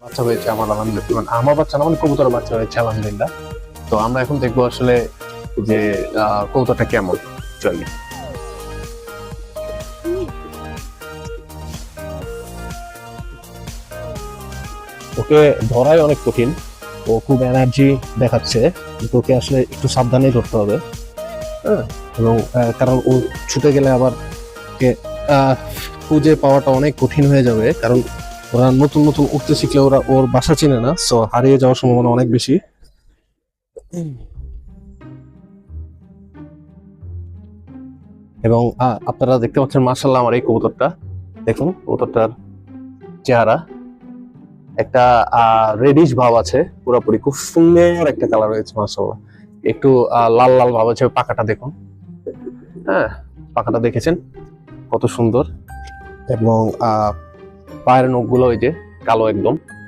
বাচ্চা হয়েছে আমার আলহামদুলিল্লাহ, মানে আমার বাচ্চা না, মানে কবুতরের বাচ্চা হয়েছে আলহামদুলিল্লাহ। তো আমরা এখন দেখবো আসলে যে কবুতরটা কেমন চলে। ওকে ধরাই অনেক কঠিন, ও খুব এনার্জি দেখাচ্ছে, কিন্তু ওকে আসলে একটু সাবধানেই ধরতে হবে। হ্যাঁ, এবং কারণ ও ছুটে গেলে আবার ওকে খুঁজে পাওয়াটা অনেক কঠিন হয়ে যাবে, কারণ ওরা নতুন নতুন উঠতে শিখলে ওরা ওর বাসা চিনে না, সো হারিয়ে যাওয়ার সম্ভাবনা অনেক বেশি। এবং আপনারা দেখতে পাচ্ছেন মাশাআল্লাহ আমার এই কবুতরটা, দেখুন কবুতরটার চেহারা একটা রেডিশ ভাব আছে, পুরোপুরি খুব সুন্দর একটা কালার হয়েছে মাশাআল্লাহ। একটু লাল লাল ভাব আছে, পাখাটা দেখুন। হ্যাঁ, পাখাটা দেখেছেন কত সুন্দর, এবং পায়ের নখগুলো ওই যে কালো একদম।